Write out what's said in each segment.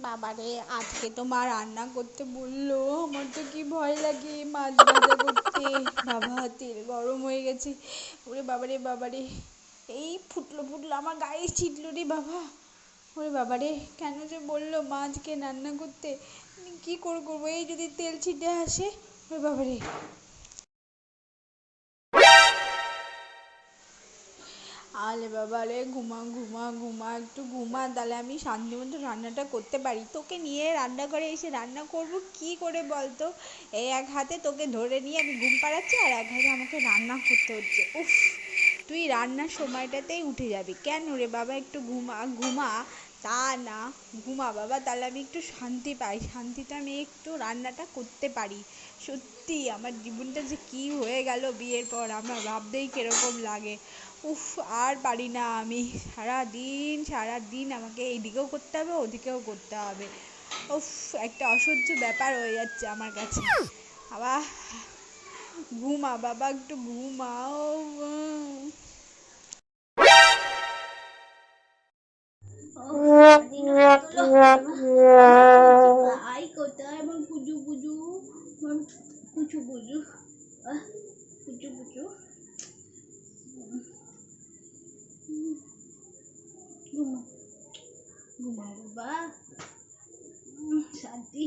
বাবারে আজকে তো মা রান্না করতে বললো, আমার তো কি ভয় লাগে মাছ ভাজা করতে। বাবা তেল গরম হয়ে গেছে। ওরে বাবারে বাবারে, এই ফুটলো ফুটলো আমার গায়ে ছিটলো রে বাবা। ওরে বাবারে, কেন যে বললো মা আজকে রান্না করতে, আমি কী করবো, এই যদি তেল ছিটে আসে। ওরে বাবারে, আলে বাবা রে, ঘুমা ঘুমা ঘুমা, একটু ঘুমা, তাহলে আমি শান্তি মতো রান্নাটা করতে পারি। তোকে নিয়ে রান্নাঘরে এসে রান্না করব কি করে বলতো? এই এক হাতে তোকে ধরে নিয়ে আমি ঘুম পাড়াচ্ছি, আর এক হাতে আমাকে রান্না করতে হচ্ছে। উফ, তুই রান্নার সময়টাতেই উঠে যাবি কেন রে বাবা? একটু ঘুমা ঘুমা। তা না, ঘুমা বাবা, তাহলে আমি একটু শান্তি পাই, শান্তিতে আমি একটু রান্নাটা করতে পারি। সত্যি আমার জীবনটা যে কি হয়ে গেল বিয়ের পর, আমার ভাবতেই কিরকম লাগে। উফ, আর পারি না আমি। সারা দিন আমাকে এইদিকেও করতে হবে, ওদিকেও করতে হবে। উফ, একটা অসহ্য ব্যাপার হয়ে যাচ্ছে আমার কাছে। বাবা, ঘুমা বাবা, একটু ঘুমাও। আই কোথায় আমার পুজু পুজু, আমার পুচু পুজু, পুচু পুচু, ঘুমা ঘুমা বাবা, শান্তি।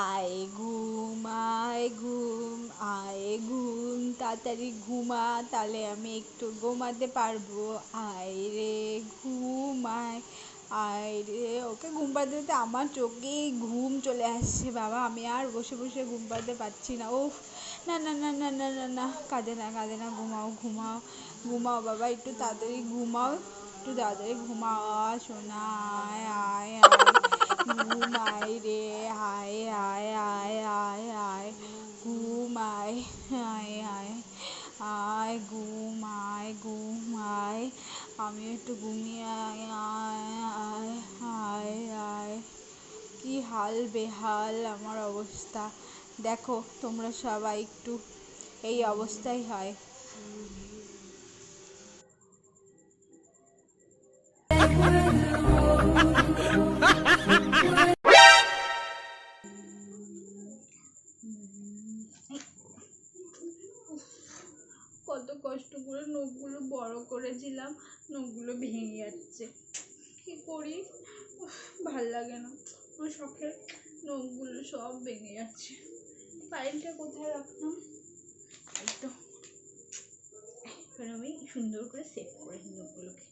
আয় ঘুম, আয় ঘুম, আয় ঘুম, তাড়াতাড়ি ঘুমা, তাহলে আমি একটু ঘুমাতে পারবো। আয় রে ঘুম, আয়, আয় রে। ওকে ঘুম পাড়তে পাড়তে আমার চোখেই ঘুম চলে আসছে বাবা, আমি আর বসে বসে ঘুম পাড়তে পারছি না। উফ, না না না না না না না, কাঁদে না কাঁদে না, ঘুমাও ঘুমাও ঘুমাও বাবা, একটু তাড়াতাড়ি ঘুমাও, একটু তাড়াতাড়ি ঘুমাও সোনা। আয় আয় আয়, ঘুম আয় রে, আয় আয় আয় আয় আয়, ঘুম আয়, আয় আয় আয়, ঘুম আয়, ঘুম আয়, আমি একটু ঘুমিয়ে আয় আয় আয় আয় আয়। কি হাল বেহাল আমার অবস্থা, দেখো তোমরা সবাই একটু এই অবস্থাই হয়। কত কষ্ট করে নখগুলো বড় করেছিলাম, নখগুলো ভেঙে যাচ্ছে, কি করি? ভাল লাগে না, আমার শখের নখগুলো সব ভেঙে যাচ্ছে। ফাইলটা কোথায় রাখলাম? এই তো, এবার আমি সুন্দর করে সেভ করে নিই নখগুলোকে।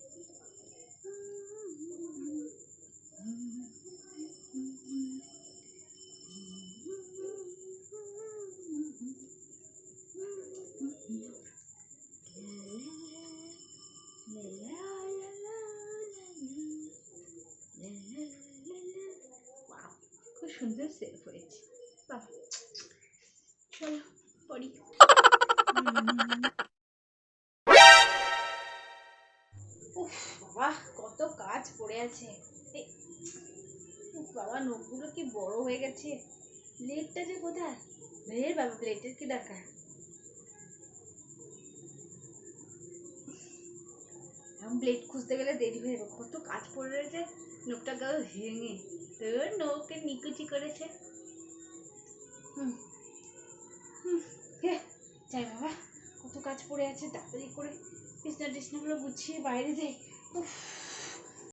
খুব সুন্দর সেভ হয়েছে, বাহ। চলো পড়ি। উফ বাবা, কত কাজ পড়ে আছে। উফ বাবা, নখগুলো কি বড় হয়ে গেছে। ব্লেডটা যে কোথায়? বাবা, ব্লেডের কি দরকার? এখন ব্লেড খুঁজতে গেলে দেরি হয়ে যাবে, কত কাজ পড়ে রয়েছে। নখটা গেল ভেঙে, তোর নখকে নিকুচি করেছে। যাই বাবা, কত কাজ পড়ে আছে, তাড়াতাড়ি করে বিছনা টিছনাগুলো গুছিয়ে বাইরে যাই। উফ,